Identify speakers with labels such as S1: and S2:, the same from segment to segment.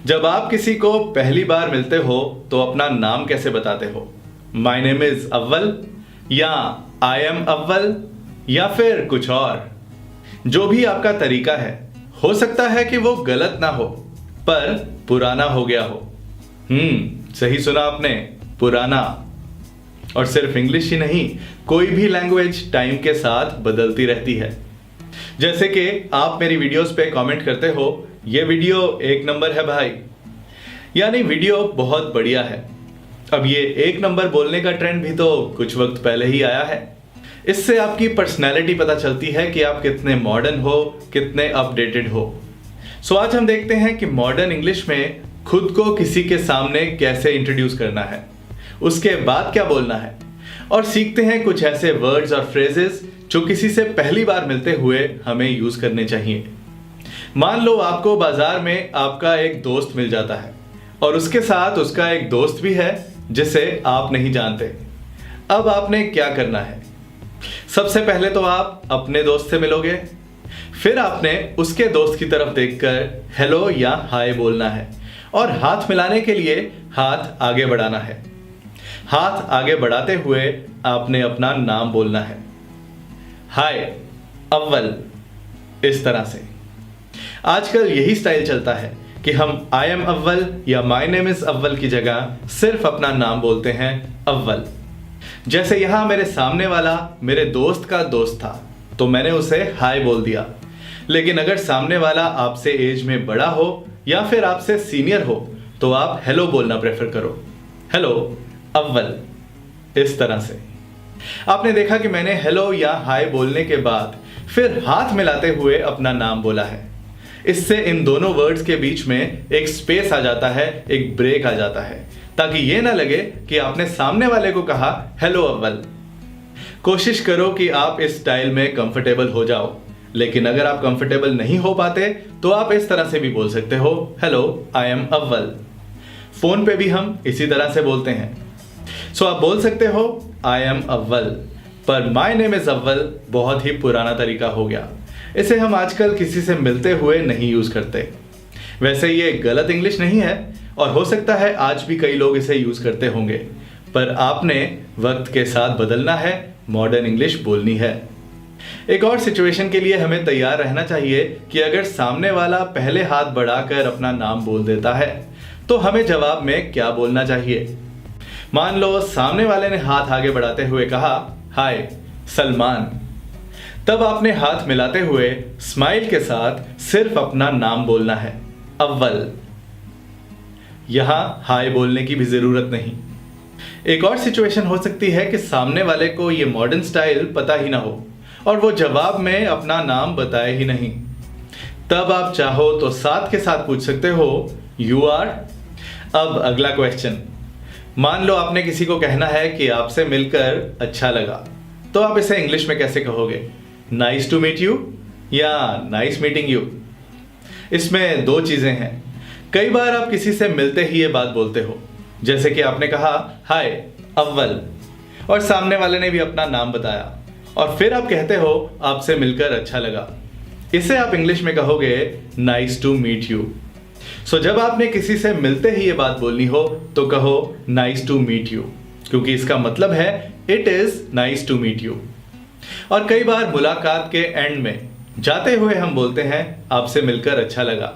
S1: जब आप किसी को पहली बार मिलते हो तो अपना नाम कैसे बताते हो? माई नेम इज अव्वल या आई एम अव्वल या फिर कुछ और? जो भी आपका तरीका है, हो सकता है कि वो गलत ना हो पर पुराना हो गया हो। सही सुना आपने, पुराना। और सिर्फ इंग्लिश ही नहीं, कोई भी लैंग्वेज टाइम के साथ बदलती रहती है। जैसे कि आप मेरी वीडियोस पे कमेंट करते हो, ये वीडियो एक नंबर है भाई, यानी वीडियो बहुत बढ़िया है। अब ये एक नंबर बोलने का ट्रेंड भी तो कुछ वक्त पहले ही आया है। इससे आपकी पर्सनैलिटी पता चलती है कि आप कितने मॉडर्न हो, कितने अपडेटेड हो। सो आज हम देखते हैं कि मॉडर्न इंग्लिश में खुद को किसी के सामने कैसे इंट्रोड्यूस करना है, उसके बाद क्या बोलना है, और सीखते हैं कुछ ऐसे वर्ड्स और फ्रेजेस जो किसी से पहली बार मिलते हुए हमें यूज करने चाहिए। मान लो आपको बाजार में आपका एक दोस्त मिल जाता है और उसके साथ उसका एक दोस्त भी है जिसे आप नहीं जानते। अब आपने क्या करना है? सबसे पहले तो आप अपने दोस्त से मिलोगे, फिर आपने उसके दोस्त की तरफ देखकर हेलो या हाय बोलना है और हाथ मिलाने के लिए हाथ आगे बढ़ाना है। हाथ आगे बढ़ाते हुए आपने अपना नाम बोलना है, हाय अव्वल, इस तरह से। आजकल यही स्टाइल चलता है कि हम आई एम अव्वल या माई नेम इज अव्वल की जगह सिर्फ अपना नाम बोलते हैं अव्वल। जैसे यहां मेरे सामने वाला मेरे दोस्त का दोस्त था तो मैंने उसे हाय बोल दिया, लेकिन अगर सामने वाला आपसे एज में बड़ा हो या फिर आपसे सीनियर हो तो आप हेलो बोलना प्रेफर करो, हेलो अव्वल, इस तरह से। आपने देखा कि मैंने हेलो या हाय बोलने के बाद फिर हाथ मिलाते हुए अपना नाम बोला है। इससे इन दोनों वर्ड्स के बीच में एक स्पेस आ जाता है, एक ब्रेक आ जाता है, ताकि ये ना लगे कि आपने सामने वाले को कहा हेलो अव्वल। कोशिश करो कि आप इस स्टाइल में कंफर्टेबल हो जाओ, लेकिन अगर आप कंफर्टेबल नहीं हो पाते तो आप इस तरह से भी बोल सकते हो, हेलो आई एम अव्वल। फोन पे भी हम इसी तरह से बोलते हैं। सो आप बोल सकते हो आई एम अव्वल, पर माई नेम इज अव्वल बहुत ही पुराना तरीका हो गया। इसे हम आजकल किसी से मिलते हुए नहीं यूज करते। वैसे ये गलत इंग्लिश नहीं है और हो सकता है आज भी कई लोग इसे यूज करते होंगे, पर आपने वक्त के साथ बदलना है, मॉडर्न इंग्लिश बोलनी है। एक और सिचुएशन के लिए हमें तैयार रहना चाहिए कि अगर सामने वाला पहले हाथ बढ़ाकर अपना नाम बोल देता है तो हमें जवाब में क्या बोलना चाहिए। मान लो सामने वाले ने हाथ आगे बढ़ाते हुए कहा हाय सलमान, तब आपने हाथ मिलाते हुए स्माइल के साथ सिर्फ अपना नाम बोलना है, अव्वल। यहां हाय बोलने की भी जरूरत नहीं। एक और सिचुएशन हो सकती है कि सामने वाले को यह मॉडर्न स्टाइल पता ही ना हो और वो जवाब में अपना नाम बताए ही नहीं। तब आप चाहो तो साथ के साथ पूछ सकते हो यू आर। अब अगला क्वेश्चन, मान लो आपने किसी को कहना है कि आपसे मिलकर अच्छा लगा, तो आप इसे इंग्लिश में कैसे कहोगे? नाइस टू मीट यू या नाइस मीटिंग यू? इसमें दो चीजें हैं। कई बार आप किसी से मिलते ही ये बात बोलते हो, जैसे कि आपने कहा हाय अव्वल और सामने वाले ने भी अपना नाम बताया और फिर आप कहते हो आपसे मिलकर अच्छा लगा। इसे आप इंग्लिश में कहोगे नाइस टू मीट यू। सो जब आपने किसी से मिलते ही ये बात बोलनी हो तो कहो नाइस टू मीट यू, क्योंकि इसका मतलब है it is nice to meet you. और कई बार मुलाकात के एंड में जाते हुए हम बोलते हैं आपसे मिलकर अच्छा लगा।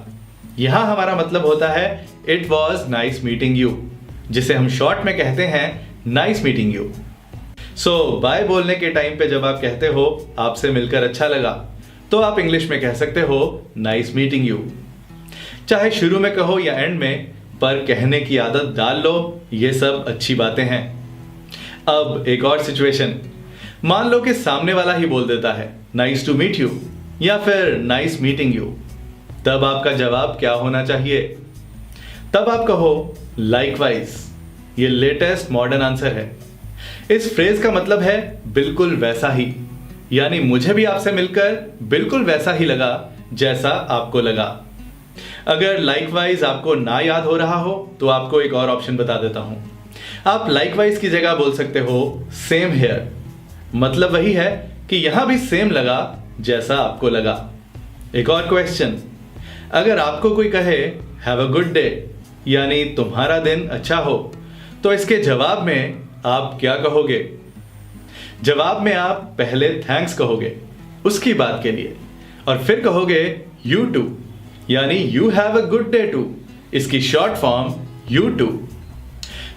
S1: यहां हमारा मतलब होता है it was nice meeting you, जिसे हम शॉर्ट में कहते हैं nice meeting you. So bye बोलने के टाइम पे जब आप कहते हो आपसे मिलकर अच्छा लगा तो आप इंग्लिश में कह सकते हो नाइस मीटिंग यू। चाहे शुरू में कहो या एंड में, पर कहने की आदत डाल लो, ये सब अच्छी बातें हैं। अब एक और सिचुएशन, मान लो कि सामने वाला ही बोल देता है नाइस टू मीट यू या फिर नाइस मीटिंग यू, तब आपका जवाब क्या होना चाहिए? तब आप कहो लाइकवाइज। ये लेटेस्ट मॉडर्न आंसर है। इस फ्रेज का मतलब है बिल्कुल वैसा ही, यानी मुझे भी आपसे मिलकर बिल्कुल वैसा ही लगा जैसा आपको लगा। अगर लाइकवाइज आपको ना याद हो रहा हो तो आपको एक और ऑप्शन बता देता हूं। आप लाइकवाइज की जगह बोल सकते हो सेम हियर। मतलब वही है कि यहां भी सेम लगा जैसा आपको लगा। एक और क्वेश्चन, अगर आपको कोई कहे हैव अ गुड डे यानी तुम्हारा दिन अच्छा हो, तो इसके जवाब में आप क्या कहोगे? जवाब में आप पहले थैंक्स कहोगे उसकी बात के लिए, और फिर कहोगे यू टू यानी you have a good day too, इसकी शॉर्ट फॉर्म यू टू।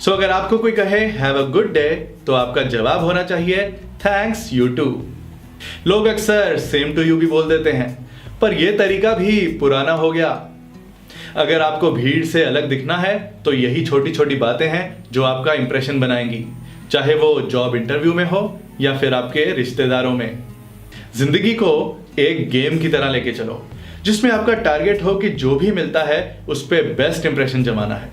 S1: सो अगर आपको कोई कहे हैव अ गुड डे तो आपका जवाब होना चाहिए थैंक्स यू टू। लोग अक्सर सेम टू यू भी बोल देते हैं, पर यह तरीका भी पुराना हो गया। अगर आपको भीड़ से अलग दिखना है तो यही छोटी छोटी बातें हैं जो आपका इंप्रेशन बनाएंगी, चाहे वो जॉब इंटरव्यू में हो या फिर आपके रिश्तेदारों में। जिंदगी को एक गेम की तरह लेके चलो, जिसमें आपका टारगेट हो कि जो भी मिलता है उस पर बेस्ट इंप्रेशन जमाना है।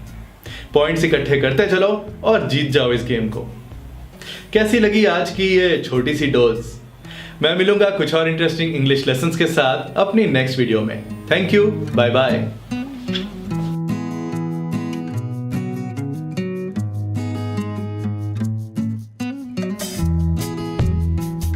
S1: पॉइंट्स इकट्ठे करते चलो और जीत जाओ इस गेम को। कैसी लगी आज की ये छोटी सी डोज? मैं मिलूंगा कुछ और इंटरेस्टिंग इंग्लिश लेसन्स के साथ अपनी नेक्स्ट वीडियो में। Thank you, bye bye.